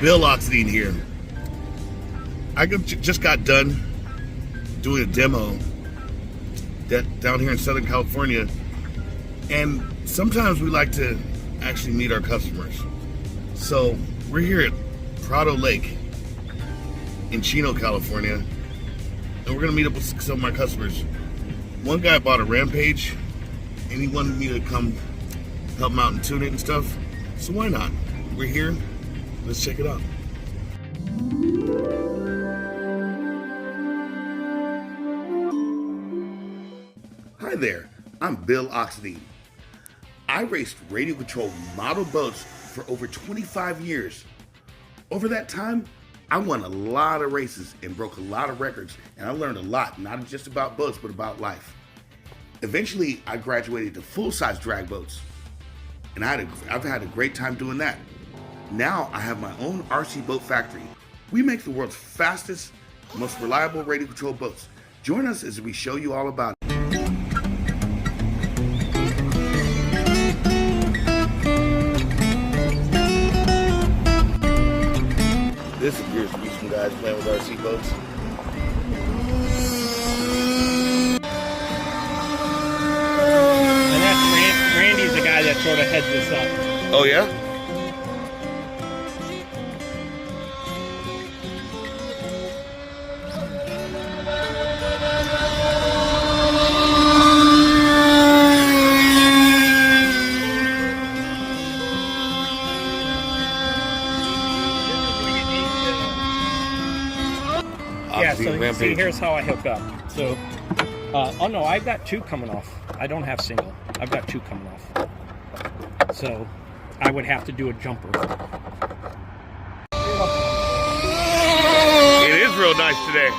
Bill Oxidean here. I just got done doing a demo down here in Southern California, and sometimes we like to actually meet our customers. So we're here at Prado Lake in Chino, California, and we're gonna meet up with some of my customers. One guy bought a Rampage and he wanted me to come help him out and tune it and stuff. So why not? We're here. Let's check it out. Hi there, I'm Bill Oxidean. I raced radio controlled model boats for over 25 years. Over that time, I won a lot of races and broke a lot of records, and I learned a lot, not just about boats, but about life. Eventually, I graduated to full-size drag boats, and I've had a great time doing that. Now I have my own RC boat factory. We make the world's fastest, most reliable radio-controlled boats. Join us as we show you all about it. This appears to be some guys playing with RC boats. And that's Randy's the guy that sort of heads this up. Oh yeah? Yeah, so see, here's how I hook up. So, oh no, I've got two coming off. I don't have single. I've got two coming off. So, I would have to do a jumper. It is real nice today.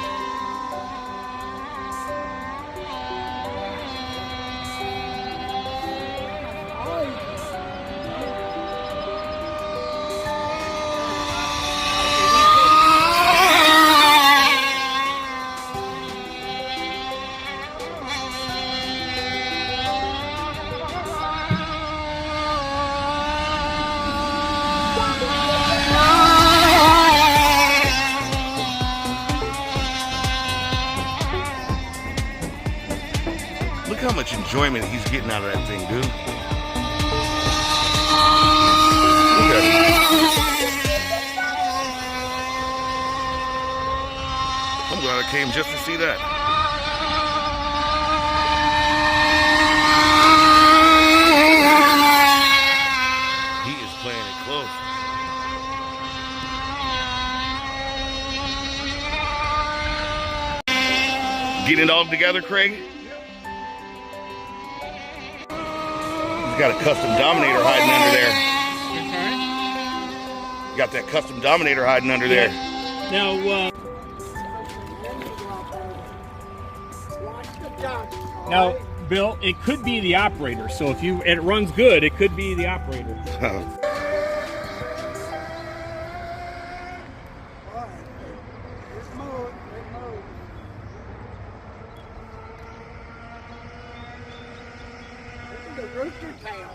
Look how much enjoyment he's getting out of that thing, dude. Look at him. I'm glad I came just to see that. He is playing it close. Getting it all together, Craig? Got a custom Dominator hiding under there. Got that custom Dominator hiding under there. Now, Bill, it could be the operator. So if it runs good, it could be the operator. The rooster tail.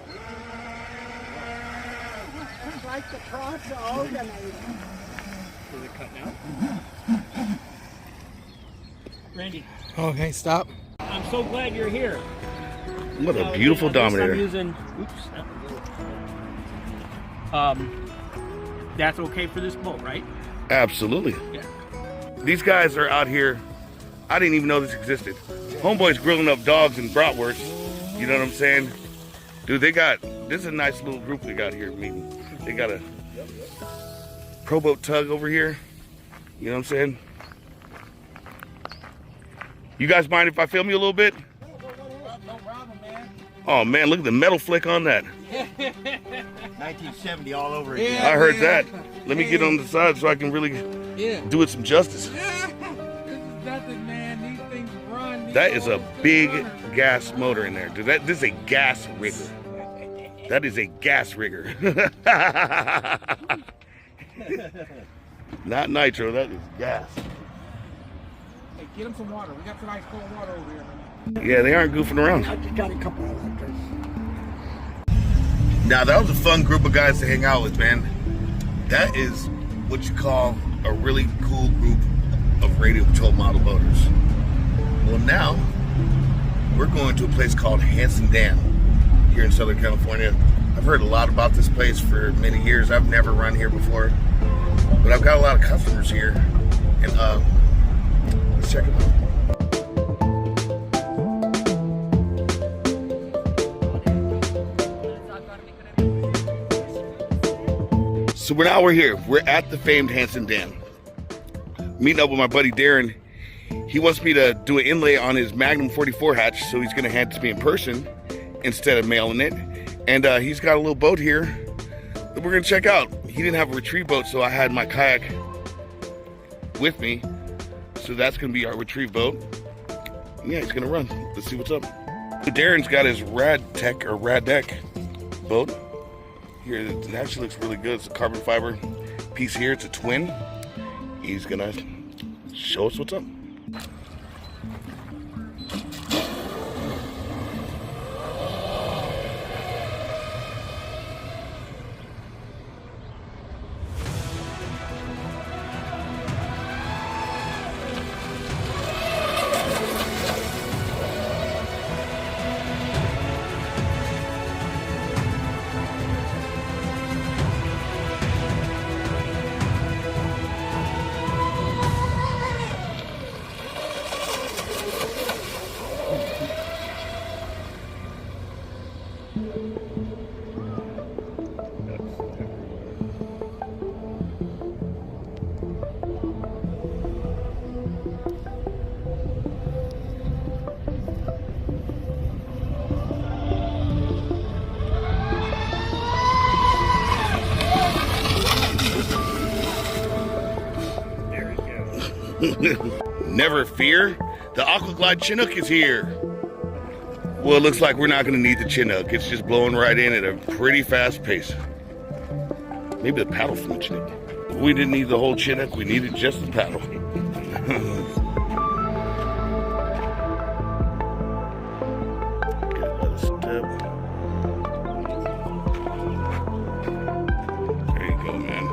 It's like the Prado Lake. Is it cutting out? Randy. Okay, stop. I'm so glad you're here. What a beautiful Dominator. I'm using, that's okay for this boat, right? Absolutely. Yeah. These guys are out here. I didn't even know this existed. Homeboy's grilling up dogs and bratwurst. You know what I'm saying? Dude, this is a nice little group they got here meeting. They got a pro boat tug over here. You know what I'm saying? You guys mind if I film you a little bit? No problem, man. Oh man, look at the metal flick on that. 1970 all over again. I heard that. Let me get on the side so I can really do it some justice. This is nothing, man. These things run. That is a big gas motor in there. Dude, this is a gas rigger. That is a gas rigger. Not nitro, that is gas. Hey, get him some water. We got some nice cold water over here. Yeah, they aren't goofing around. I just got a couple of electrics. Now, that was a fun group of guys to hang out with, man. That is what you call a really cool group of radio controlled model boaters. Well, now we're going to a place called Hansen Dam here in Southern California. I've heard a lot about this place for many years. I've never run here before, but I've got a lot of customers here, and let's check it out. So we're here. We're at the famed Hansen Dam. Meeting up with my buddy Darren. He wants me to do an inlay on his Magnum 44 hatch, so he's gonna hand it to me in person instead of mailing it. And he's got a little boat here that we're gonna check out. He didn't have a retrieve boat, so I had my kayak with me. So that's gonna be our retrieve boat. And yeah, he's gonna run. Let's see what's up. Darren's got his Rad Deck boat. Here, it actually looks really good. It's a carbon fiber piece here. It's a twin. He's gonna show us what's up. Never fear, the Aquaglide Chinook is here. Well, it looks like we're not going to need the Chinook. It's just blowing right in at a pretty fast pace. Maybe the paddle from the Chinook. We didn't need the whole Chinook, we needed just the paddle. There you go, man.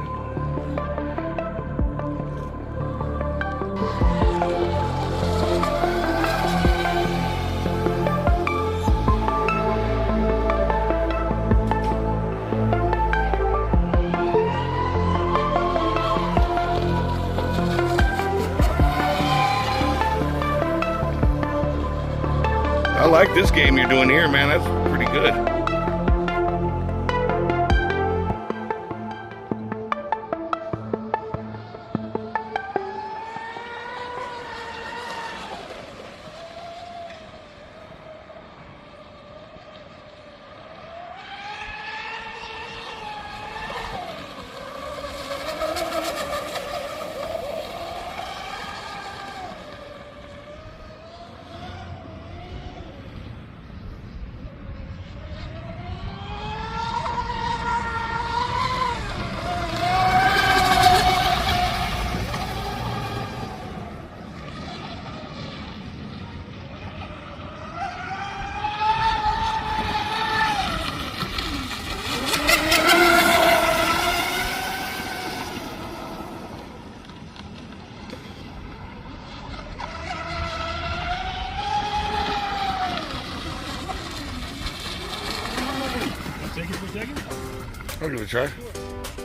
I like this game you're doing here, man. That's pretty good. I'll give it a try.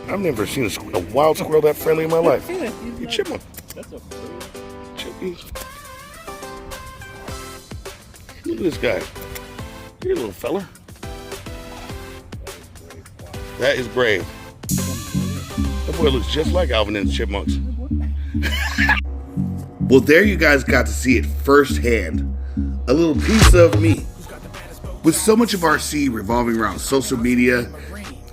I've never seen a wild squirrel that friendly in my life. You chipmunk. That's a chippy. Look at this guy. Here, little fella. That is brave. That boy looks just like Alvin and the Chipmunks. Well, there you guys got to see it firsthand. A little piece of me. With so much of RC revolving around social media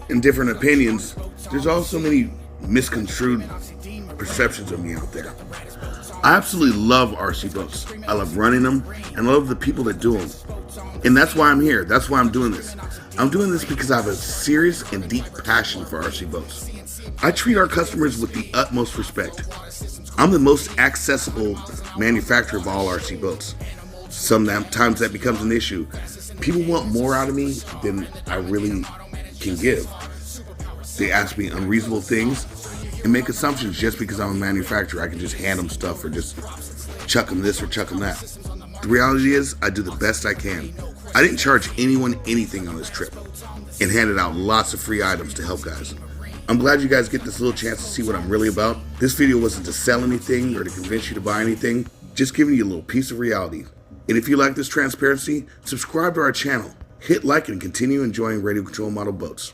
and different opinions, there's also many misconstrued perceptions of me out there. I absolutely love RC boats. I love running them and I love the people that do them. And that's why I'm here. That's why I'm doing this. I'm doing this because I have a serious and deep passion for RC boats. I treat our customers with the utmost respect. I'm the most accessible manufacturer of all RC boats. Sometimes that becomes an issue. People want more out of me than I really can give. They ask me unreasonable things, and make assumptions just because I'm a manufacturer. I can just hand them stuff or just chuck them this or chuck them that. The reality is, I do the best I can. I didn't charge anyone anything on this trip and handed out lots of free items to help guys. I'm glad you guys get this little chance to see what I'm really about. This video wasn't to sell anything or to convince you to buy anything, just giving you a little piece of reality. And if you like this transparency, subscribe to our channel, hit like, and continue enjoying radio control model boats.